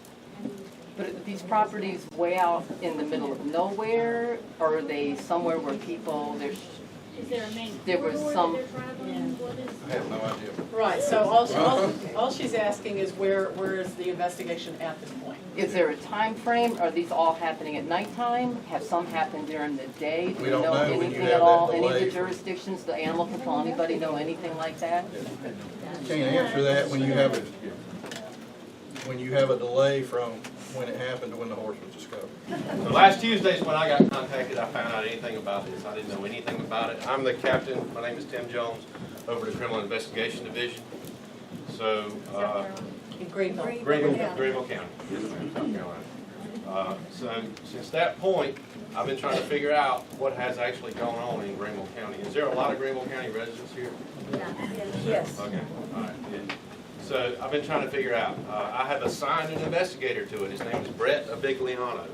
But are these properties way out in the middle of nowhere, or are they somewhere where people, Is there a main there was corridor some, that they're traveling? What is? I have no idea. Right, so all she's asking is where is the investigation at this point? is there a time frame? Are these all happening at nighttime? Have some happened during the day? Do We you don't know know when you anything have at all? that Any of the delay. jurisdictions, the animal control, anybody know anything like that? Can't answer that when you have a delay from when it happened to when the horse was discovered. So last Tuesday's when I got contacted, I found out anything about this. I didn't know anything about it. I'm the captain, my name is Tim Jones, over the Criminal Investigation Division. So, In Greenville. Greenville County, yes ma'am, South Carolina. So since that point, I've been trying to figure out what has actually gone on in Greenville County. Is there a lot of Greenville County residents here? Yes. Okay, all right. Yeah. So I've been trying to figure out. I have assigned an investigator to it. His name is Brett Abigliano.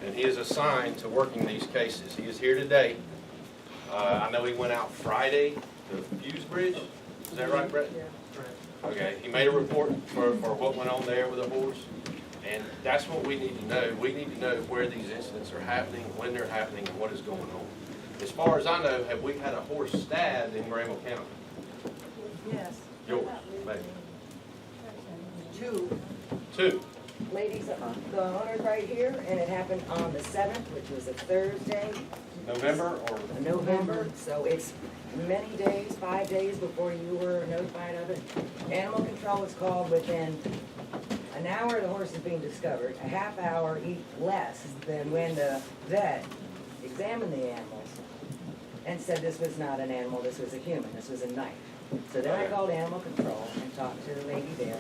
And he is assigned to working these cases. He is here today. I know he went out Friday to Fuse Bridge. Is that right, Brett? Yeah. Okay, he made a report for what went on there with the horse. And that's what we need to know. We need to know where these incidents are happening, when they're happening, and what is going on. As far as I know, have we had a horse stabbed in Greenville County? Yes. Yours, maybe. Two. Ladies, the owner's right here, and it happened on the 7th, which was a Thursday. November or? November, so it's many days, 5 days before you were notified of it. Animal control was called within an hour of the horse is being discovered, a half hour less than when the vet examined the animals and said this was not an animal, this was a human, this was a knife. So then I called animal control and talked to the lady there.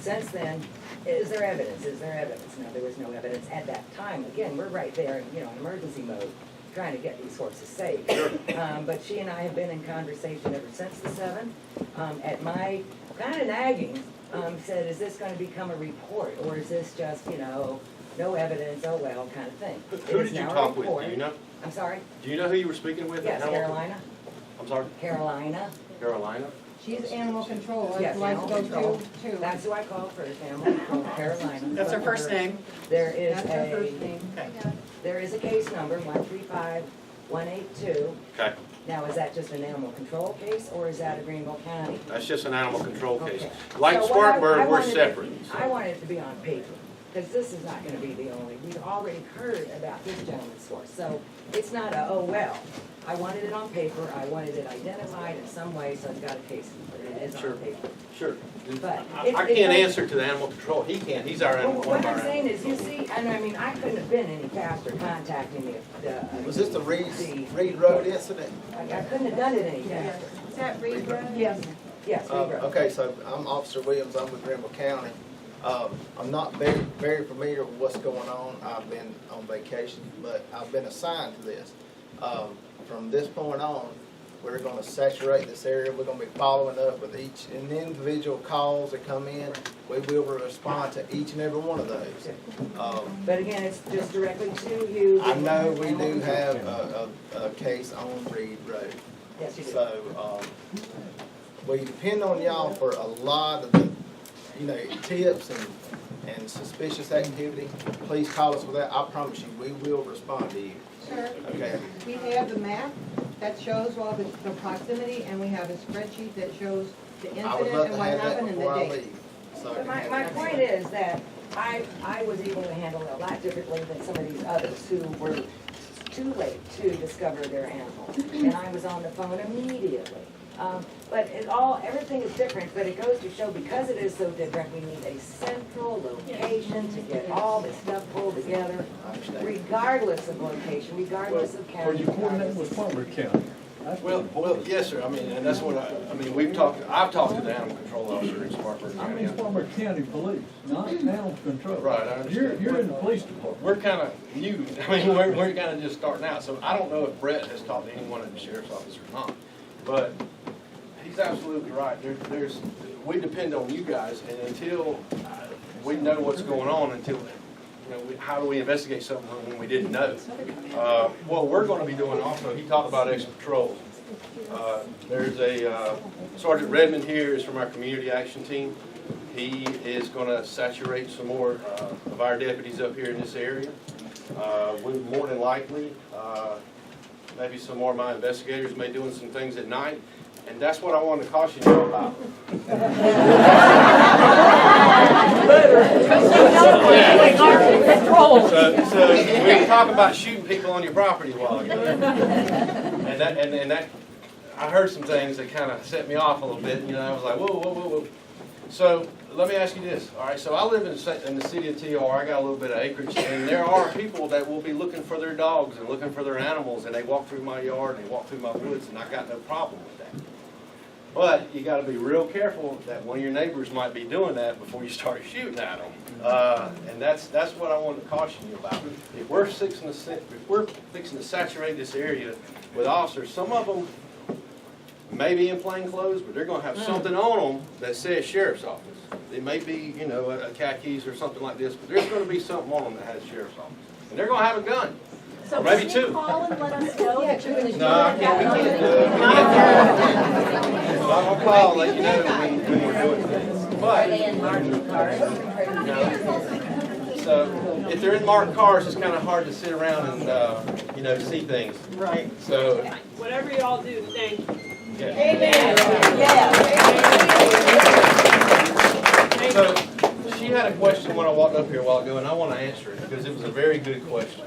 Since then, is there evidence? Is there evidence? No, there was no evidence at that time. Again, we're right there in, emergency mode, trying to get these horses saved. But she and I have been in conversation ever since the 7th. At my kind of nagging, said, is this going to become a report, or is this just, no evidence, oh well, kind of thing? Who did you talk with? Do you know? I'm sorry? Do you know who you were speaking with? Yes, Carolina. I'm sorry? Carolina. Carolina? She's animal control. Yes, I'd like animal to go control. too. That's who I called first, animal control, Carolina. That's her first name. There is That's her first name. There is a case number, 135182. Okay. Now, is that just an animal control case, or is that a Greenville County? That's just an animal control case. Okay. Like So what Spartanburg, we're wanted separate. I wanted it to be on paper, because this is not gonna be the only, we've already heard about this gentleman's horse, so it's not a, oh well. I wanted it on paper, I wanted it identified in some way, so I've got a case number. it is Sure. on paper. Sure. But I it can't does- answer to the animal control. He can. He's our animal, Well, one of what our I'm saying animals. is, you see, and I mean, I couldn't have been any faster contacting the. Was this the Reed Road incident? I couldn't have done it any faster. Is that Reed Road? Yes, yes, Reed Road. Okay, so I'm Officer Williams, I'm with Greenville County. I'm not very familiar with what's going on. I've been on vacation, but I've been assigned to this. From this point on, we're gonna saturate this area. We're gonna be following up with each individual calls that come in. We will respond to each and every one of those. But again, it's just directly to you. I know we do have a case on Reed Road. Yes, you do. So, we depend on y'all for a lot of the, tips and suspicious activity. Please call us with that. I promise you, we will respond to you. Sure. Okay. We have the map that shows all the proximity, and we have a spreadsheet that shows the I would incident love and to what have that happened and before the I date. leave. So I But can have my that. point is that I was able to handle it a lot differently than some of these others who were too late to discover their animal. And I was on the phone immediately. But everything is different, but it goes to show because it is so different, we need a central location to get all this stuff pulled together, regardless of location, regardless of county. Or you coordinate with Spartanburg County? Well, yes, sir. I mean, and that's what I've talked to the animal control officer in Spartanburg I County. mean Spartanburg County Police, not animal control. Right, I understand. You're in the police department. We're kind of new. I mean, we're kind of just starting out. So I don't know if Brett has talked to anyone at the sheriff's office or not. But he's absolutely right. We depend on you guys, and until we know what's going on, how do we investigate something when we didn't know? What we're going to be doing also, he talked about extra patrols. There's a Sergeant Redmond here is from our community action team. He is going to saturate some more of our deputies up here in this area. We more than likely, maybe some more of my investigators may doing some things at night. And that's what I wanted to caution you about. So we were talking about shooting people on your property a while ago. And that I heard some things that kind of set me off a little bit. I was like, whoa. So let me ask you this. All right, so I live in the city of TR. I got a little bit of acreage, and there are people that will be looking for their dogs and looking for their animals, and they walk through my yard and they walk through my woods, and I got no problem with that. But you got to be real careful that one of your neighbors might be doing that before you start shooting at them. And that's what I wanted to caution you about. If we're fixing to saturate this area with officers, some of them may be in plain clothes, but they're going to have something on them that says sheriff's office. It may be, a khakis or something like this, but there's going to be something on them that has sheriff's office. And they're going to have a gun. So Or maybe can you two. call and let us know that you're going to do No, I can't. We can't do it. I'm going to call and let you know when we're doing things. But, so if they're in marked cars, it's kind of hard to sit around and, see things. Right. So, Whatever y'all do, thank you. So, she had a question when I walked up here a while ago, and I want to answer it because it was a very good question.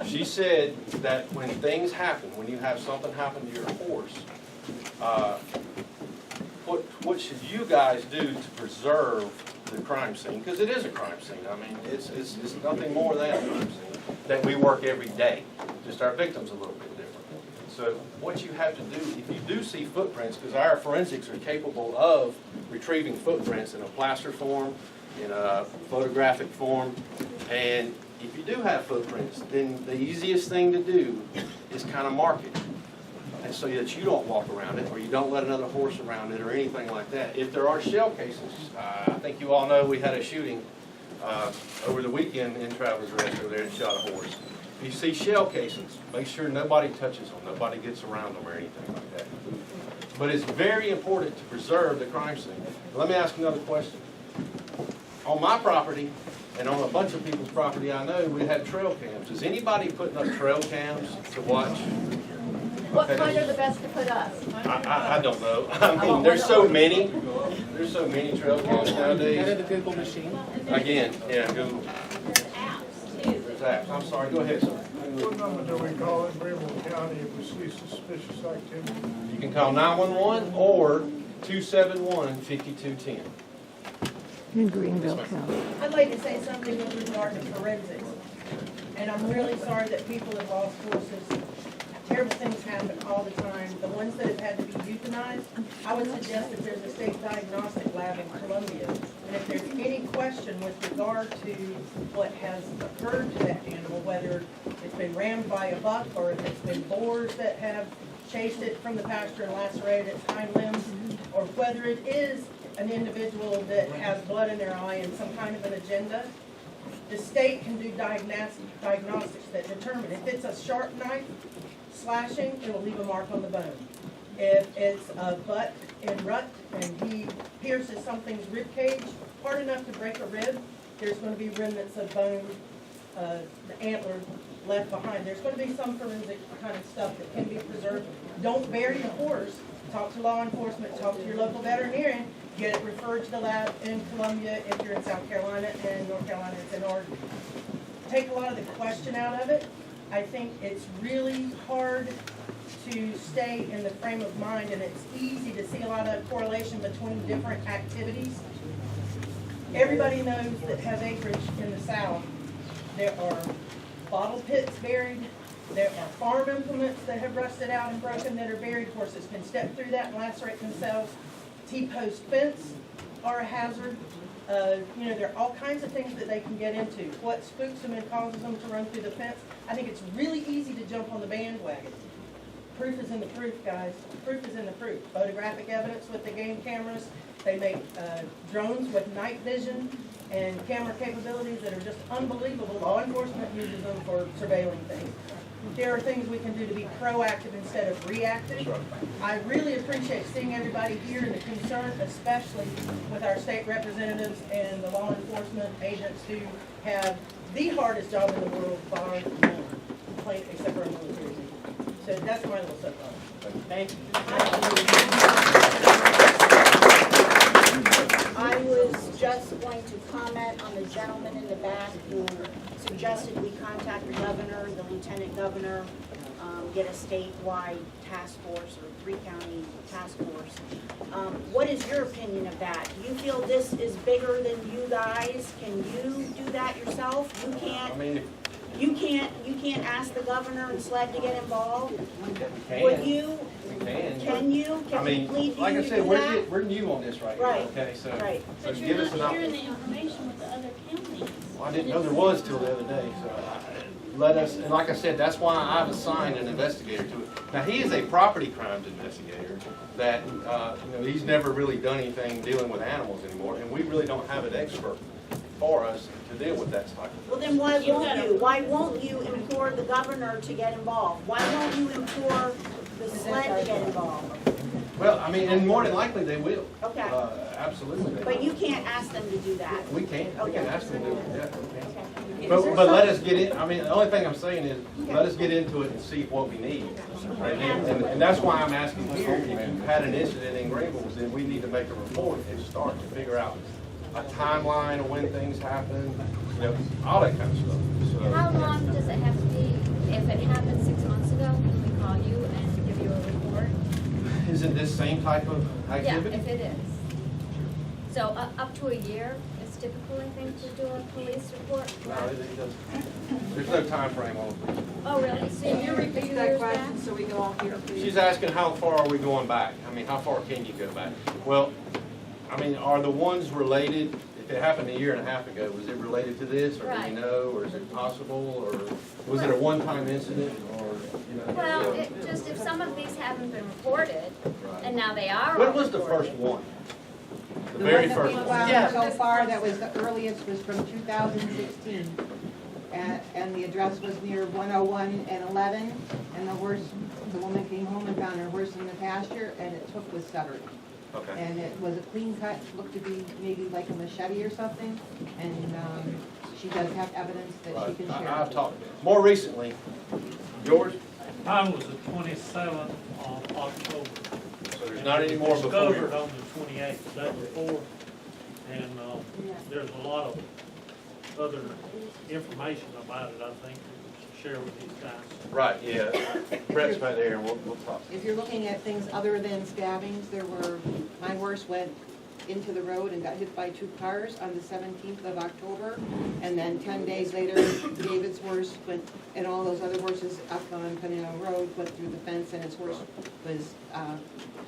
She said that when things happen, when you have something happen to your horse, what should you guys do to preserve the crime scene? Because it is a crime scene. I mean, it's nothing more than a crime scene that we work every day. Just our victims a little bit different. So what you have to do, if you do see footprints, because our forensics are capable of retrieving footprints in a plaster form, in a photographic form, and if you do have footprints, then the easiest thing to do is kind of mark it. And so that you don't walk around it, or you don't let another horse around it, or anything like that. If there are shell cases, I think you all know we had a shooting over the weekend in Travelers Rest over there that shot a horse. If you see shell cases, make sure nobody touches them, nobody gets around them or anything like that. But it's very important to preserve the crime scene. Let me ask another question. On my property, and on a bunch of people's property I know, we have trail cams. Is anybody putting up trail cams to watch? What kind are the best to put up? I don't know. I mean, there's so many. There's so many trail cams nowadays. Is that a Google machine? Again, yeah, Google. There's apps too. There's apps. I'm sorry. Go ahead, sir. What number do we call in Greenville County if we see suspicious activity? You can call 911, or 271-5210. In Greenville County. I'd like to say something with regard to forensics. And I'm really sorry that people have lost horses. Terrible things happen all the time. The ones that have had to be euthanized, I would suggest that there's a state diagnostic lab in Columbia. And if there's any question with regard to what has occurred to that animal, whether it's been rammed by a buck or if it's been boars that have chased it from the pasture and lacerated its hind limbs, or whether it is an individual that has blood in their eye and some kind of an agenda, the state can do diagnostics that determine. If it's a sharp knife slashing, it will leave a mark on the bone. If it's a butt in rut and he pierces something's rib cage hard enough to break a rib, there's going to be remnants of bone, the antler left behind. There's going to be some forensic kind of stuff that can be preserved. Don't bury the horse. Talk to law enforcement, talk to your local veterinarian, get it referred to the lab in Columbia if you're in South Carolina, and North Carolina it's in Oregon. Take a lot of the question out of it. I think it's really hard to stay in the frame of mind, and it's easy to see a lot of correlation between different activities. Everybody knows that has acreage in the South, there are bottle pits buried, there are farm implements that have rusted out and broken that are buried. Horses can step through that and lacerate themselves. T-post fence are a hazard. There are all kinds of things that they can get into. What spooks them and causes them to run through the fence. I think it's really easy to jump on the bandwagon. Proof is in the proof, guys. Proof is in the proof. Photographic evidence with the game cameras. They make drones with night vision and camera capabilities that are just unbelievable. Law enforcement uses them for surveilling things. There are things we can do to be proactive instead of reactive. I really appreciate seeing everybody here and the concern, especially with our state representatives and the law enforcement agents who have the hardest job in the world, bar none, except for a military. So that's my little soapbox. Thank you. I was just going to comment on the gentleman in the back who suggested we contact the governor, the lieutenant governor, get a statewide task force or 3-county task force. What is your opinion of that? Do you feel this is bigger than you guys? Can you do that yourself? You can't. I mean, you can't ask the governor and SLED to get involved. can. Would you? We can. Can you? Can I mean, we plead like I you to said, do that? we're new on this right Right. here. Okay, so Right. so But give you're us an not opportunity. sharing the information with the other counties. Well, I didn't know there was till the other day, so let us, and like I said, that's why I've assigned an investigator to it. Now, he is a property crimes investigator that, he's never really done anything dealing with animals anymore, and we really don't have an expert for us to deal with that type of thing. Well, then why won't you? Why won't you implore the governor to get involved? Why won't you implore the SLED to get involved? Well, I mean, and more than likely they will. Okay. Absolutely. they But will. you can't ask them to do that. We can. We can ask them to do it, yeah. Okay. But let us get in, I mean, the only thing I'm saying is, let us get into it and see what we need. And that's why I'm asking here, if you've had an incident in Greenville, then we need to make a report and start to figure out a timeline of when things happen, all that kind of stuff. So, How long does it have to be? If it happened 6 months ago, can we call you and give you a report? isn't this same type of activity? Yeah, if it is. So up to a year is typical, I think, to do a police report? No, it doesn't. There's no time frame on it. Oh, really? So Can you you're repeat that question so we go off here, please? She's asking how far are we going back? I mean, how far can you go back? Well, I mean, are the ones related, if it happened a year and a half ago, was it related to this, or do Right. you know, or is it possible, or was it a one-time incident, or, Well, it just, if some of these haven't been reported, and now they are When all was the reported. first one? The The very one that first we one? found so far, that was the earliest, was from 2016. And the address was near 101 and 11, and the woman came home and found her horse in the pasture, and its hoof was severed. Okay. And it was a clean cut, looked to be maybe like a machete or something, and she does have evidence that she can share. I've talked, more recently, yours? Mine was the 27th of October. So there's not any more before Discovered yours? on the 28th, the day before, and there's a lot of other information about it, I think, that was share with these guys. Right, yeah. Brett's back there, and we'll talk. If you're looking at things other than stabbings, my horse went into the road and got hit by 2 cars on the 17th of October. And then 10 days later, David's horse went, and all those other horses up on Panino Road went through the fence, and his horse was,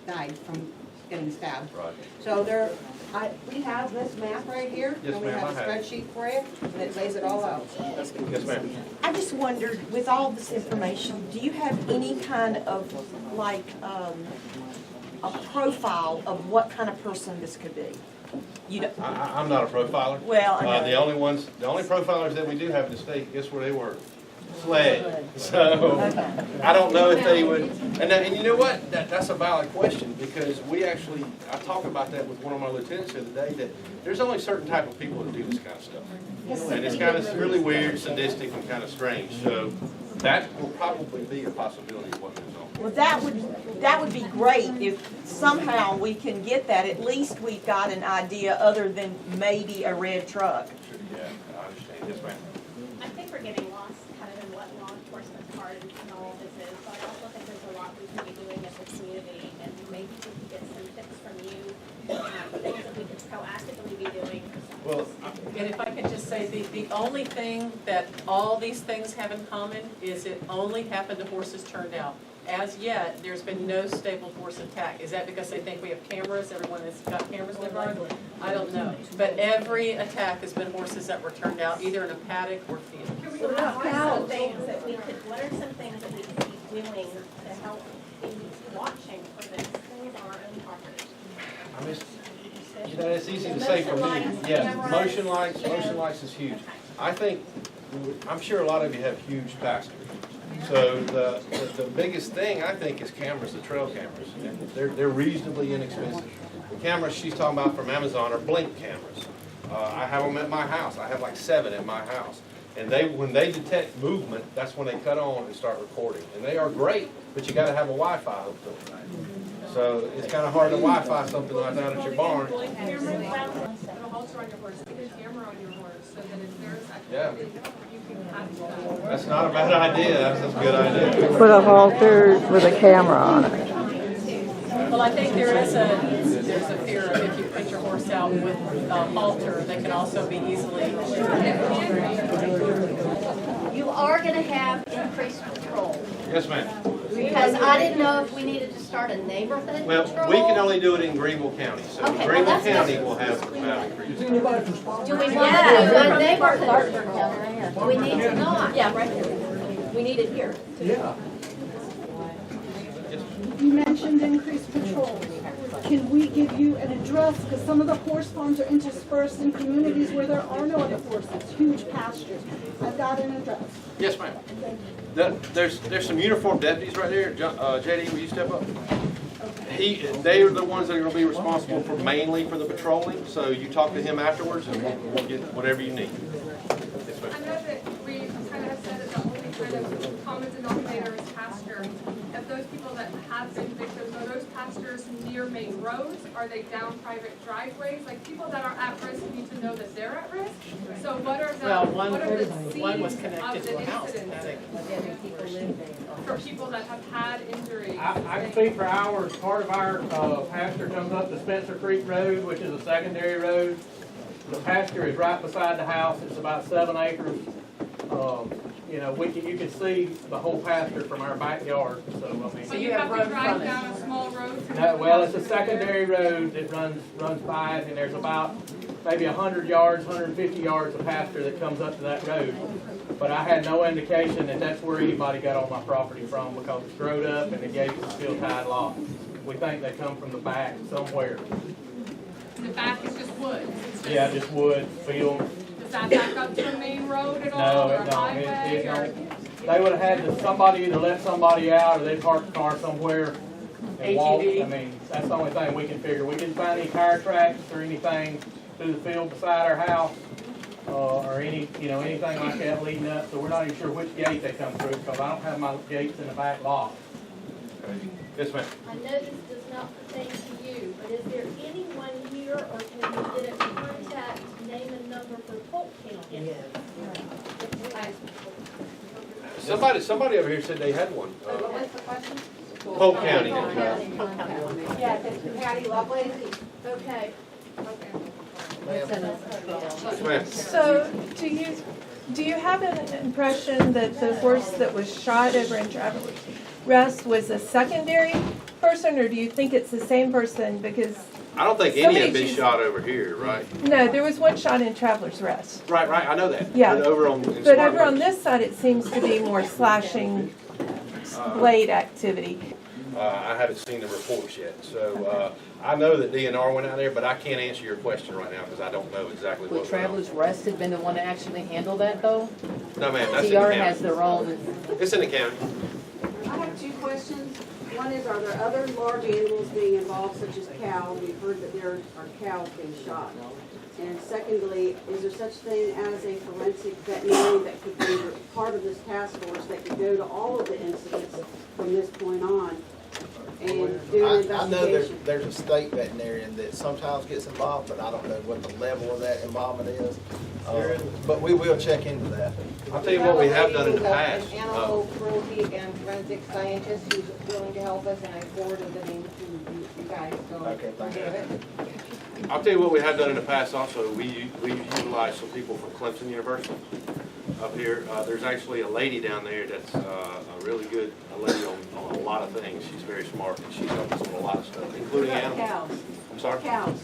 died from getting stabbed. Right. So we have this map right here. Yes, and we ma'am, have a I have it. spreadsheet for you, and it lays it all out. Yes, ma'am. I just wondered, with all this information, do you have any kind of, like, a profile of what kind of person this could be? You don't, I'm not a profiler. Well, I know. The only profilers that we do have in the state, guess where they work? SLED. So, I don't know if they would, and you know what, that's a valid question, because I talk about that with one of my lieutenants the other day, that there's only certain type of people that do this kind of stuff. And it's kind of really weird, sadistic, and kind of strange, so that will probably be a possibility of what goes on. well, that would be great if somehow we can get that. At least we've got an idea other than maybe a red truck. Yeah, I understand, yes ma'am. I think we're getting lost kind of in what law enforcement's part in all of this is, but I also think there's a lot we can be doing as a community, and maybe we can get some tips from you, things that we could proactively be doing. Well, And if I could just say, the only thing that all these things have in common is it only happened to horses turned out. As yet, there's been no stabled horse attack. Is that because they think we have cameras, everyone has got cameras in their yard? I don't know. But every attack has been horses that were turned out, either in a paddock or field. What are some things that we could be doing to help be watching for this things on our own property? I mean, you know, it's easy to say for me. Yeah, motion lights is huge. I'm sure a lot of you have huge pastures. So the biggest thing I think is cameras, the trail cameras, and they're reasonably inexpensive. The cameras she's talking about from Amazon are blink cameras. I have them at my house. I have like 7 at my house. And when they detect movement, that's when they cut on and start recording. And they are great, but you got to have a Wi-Fi hooked up. So it's kind of hard to Wi-Fi something like that at your barn. Yeah. That's not a bad idea. That's a good idea. Put a halter with a camera on it. Well, I think there's a fear of if you put your horse out with a halter, they can also be easily. You are going to have increased patrol. Yes, ma'am. Because I didn't know if we needed to start a neighborhood Well, patrol. we can only do it in Greenville County, so Okay, Greenville well, County will have increased. Do we want to do a neighborhood? We need to not. Yeah, right here. We need it here. Yeah. You mentioned increased patrol. Can we give you an address? Because some of the horse farms are interspersed in communities where there are no other horses, huge pastures. I've got an address. Yes, ma'am. There's some uniformed deputies right there. JD, will you step up? They are the ones that are going to be responsible for mainly for the patrolling. So you talk to him afterwards, and we'll get whatever you need. Yes, I know that we kind of have said that the only kind of common denominator is pasture. Of those people that have been victims, are those pastures near main roads? Are they down private driveways? Like, people that are at risk need to know that they're at risk. So what are the one was scenes connected of to the a house. incidents for people that have had injuries? I can speak for ours. Part of our pasture comes up the Spencer Creek Road, which is a secondary road. The pasture is right beside the house. It's about 7 acres. You know, you can see the whole pasture from our backyard. So I mean, So you have to drive down a small road to no, well, it's a secondary road that runs by it, and there's about maybe 100 yards, 150 yards of pasture that comes up to that road. But I had no indication that that's where anybody got on my property from, because it's growed up and the gates are still tied locked. We think they come from the back somewhere. the back is just woods. It's just, Yeah, just wood, field. Does that back up to a main road at all, No, or it a don't. highway? Or? They would have had somebody either let somebody out, or they park the car somewhere and walk. I mean, that's the only thing we can figure. We didn't find any tire tracks or anything through the field beside our house, or anything like that leading up. So we're not even sure which gate they come through, because I don't have my gates in the back locked. Yes, ma'am. I know this does not pertain to you, but is there anyone here, or can you get a contact name and number for Polk County? Somebody over here said they had one. What was the question? Polk County. Yeah, Patty Lovelace. Okay. Yes, ma'am. So, do you have an impression that the horse that was shot over in Travelers Rest was a secondary person, or do you think it's the same person? Because I don't think any have been shot over here, right? no, there was one shot in Travelers Rest. Right, I know that. Yeah. But over on this side, it seems to be more slashing blade activity. I haven't seen the reports yet, so I know that DNR went out there, but I can't answer your question right now because I don't know exactly what. Would Travelers Rest have been the one to actually handle that, though? No, ma'am, that's in the TR county. has their own. It's in the county. I have two questions. One is, are there other large animals being involved, such as cows? We've heard that there are cows being shot. And secondly, is there such thing as a forensic veterinarian that could be part of this task force that could go to all of the incidents from this point on and do an I know investigation? there's a state veterinarian that sometimes gets involved, but I don't know what the level of that involvement is. But we will check into that. I'll tell you what we have done in the past. An animal cruelty and forensic scientist who's willing to help us, and I forwarded the name to you guys, so. Okay, thank you. I'll tell you what we have done in the past also. We utilize some people from Clemson University up here. There's actually a lady down there that's a really good lady on a lot of things. She's very smart, and she's helped us with a lot of stuff, including animals. Cows. I'm sorry? Cows.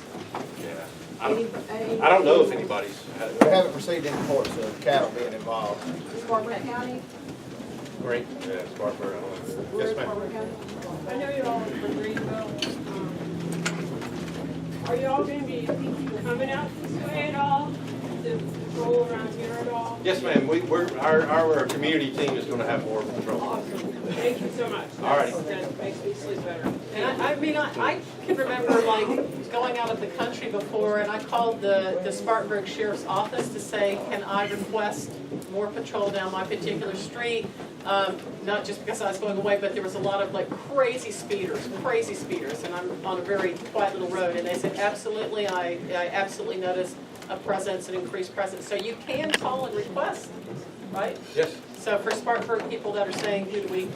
Yeah. I don't know if anybody's had We haven't received any reports of cattle being involved. Spartanburg County? Great. Yeah, Spartanburg. I don't know. Yes, ma'am. I know you're all from Greenville. Are you all going to be coming out this way at all to patrol around here at all? Yes, ma'am. Our community team is going to have more patrol. Awesome. Thank you so much. All right. That makes me sleep better. And I mean, I can remember like going out of the country before, and I called the Spartanburg Sheriff's Office to say, can I request more patrol down my particular street? Not just because I was going away, but there was a lot of like crazy speeders, and I'm on a very quiet little road, and they said, absolutely, I absolutely noticed a presence, an increased presence. So you can call and request, right? Yes. So for Spartanburg people that are saying, who do we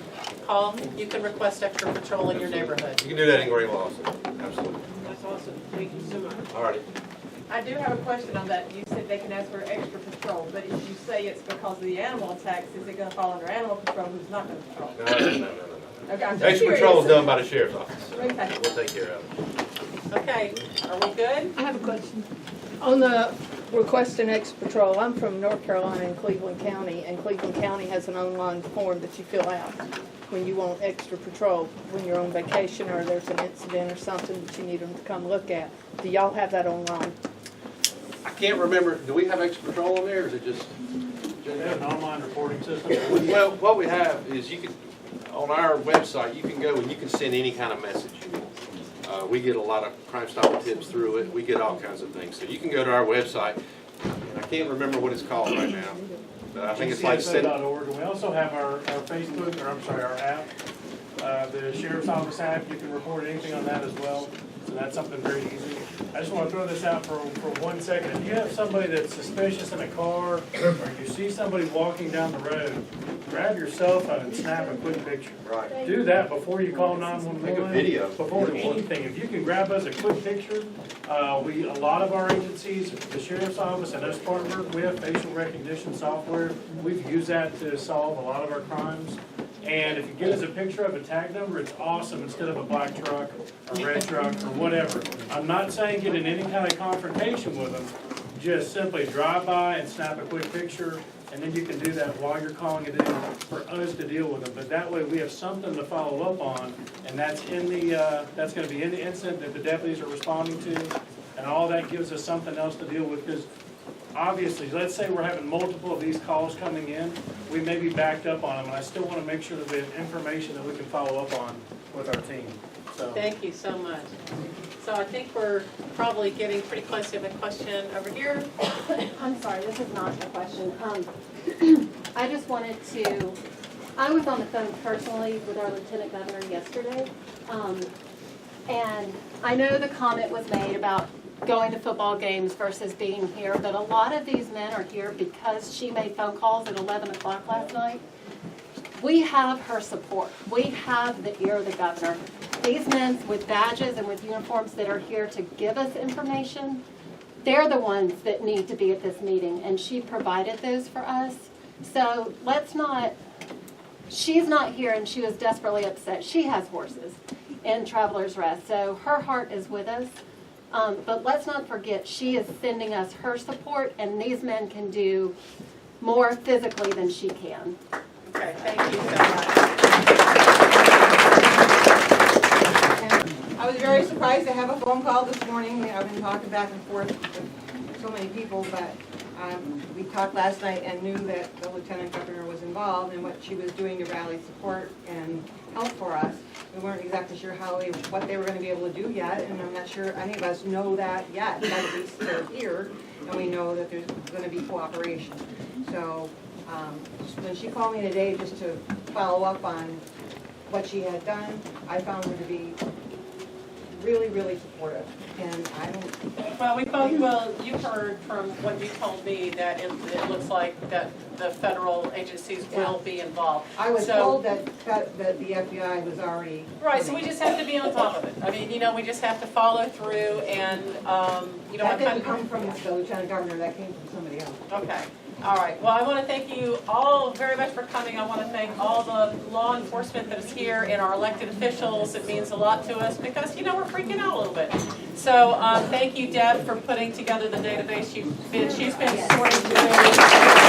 call, you can request extra patrol in your neighborhood. You can do that in Greenville also. Absolutely. That's awesome. Thank you so much. All righty. I do have a question on that. You said they can ask for extra patrol, but if you say it's because of the animal attacks, is it going to fall under animal control? Who's not going to patrol? No. Okay, I'm just Extra curious. patrol is done by the sheriff's office. Okay. We'll take care of it. Okay, are we good? I have a question. On the requesting extra patrol, I'm from North Carolina in Cleveland County, and Cleveland County has an online form that you fill out when you want extra patrol, when you're on vacation or there's an incident or something that you need them to come look at. Do y'all have that online? I can't remember, do we have extra patrol on there, or is it just? We have an online reporting system. Well, what we have is you can, on our website, you can go and you can send any kind of message. We get a lot of Crime Stopper tips through it. We get all kinds of things. So you can go to our website, and I can't remember what it's called right now. But I think it's like GCSO.org. And we also have our Facebook, or I'm sorry, our app, the Sheriff's Office app. You can report anything on that as well. So that's something very easy. I just want to throw this out for 1 second. If you have somebody that's suspicious in a car, or you see somebody walking down the road, grab your cell phone and snap a quick picture. Right. Do that before you call 911. Take a video. Before anything. If you can grab us a quick picture, a lot of our agencies, the Sheriff's Office and us Spartanburg, we have facial recognition software. We've used that to solve a lot of our crimes. And if you get us a picture of a tag number, it's awesome instead of a black truck, a red truck, or whatever. I'm not saying get in any kind of confrontation with them. Just simply drive by and snap a quick picture, and then you can do that while you're calling it in for us to deal with them. But that way we have something to follow up on, and that's in the that's going to be in the incident that the deputies are responding to, and all that gives us something else to deal with. Because obviously, let's say we're having multiple of these calls coming in, we may be backed up on them, and I still want to make sure that we have information that we can follow up on with our team. So. Thank you so much. So I think we're probably getting pretty close to a question over here. I'm sorry, this is not a question. I just wanted to, I was on the phone personally with our Lieutenant Governor yesterday, and I know the comment was made about going to football games versus being here, but a lot of these men are here because she made phone calls at 11 o'clock last night. We have her support. We have the ear of the governor. These men with badges and with uniforms that are here to give us information, they're the ones that need to be at this meeting, and she provided those for us. So let's not, she's not here and she was desperately upset. She has horses in Traveler's Rest, so her heart is with us. But let's not forget, she is sending us her support, and these men can do more physically than she can. Okay, thank you so much. I was very surprised to have a phone call this morning. I've been talking back and forth with so many people, but we talked last night and knew that the Lieutenant Governor was involved in what she was doing to rally support and help for us. We weren't exactly sure what they were going to be able to do yet, and I'm not sure any of us know that yet, but at least they're here, and we know that there's going to be cooperation. So when she called me today just to follow up on what she had done, I found her to be really, really supportive. And I don't... Well, you heard from what you told me that it looks like that the federal agencies will be involved. I was told that the FBI was already... Right, so we just have to be on top of it. I mean, we just have to follow through and, That didn't come from the Lieutenant Governor, that came from somebody else. Okay. All right. Well, I want to thank you all very much for coming. I want to thank all the law enforcement that is here and our elected officials. It means a lot to us because, we're freaking out a little bit. So thank you, Deb, for putting together the database. She's been sorting through.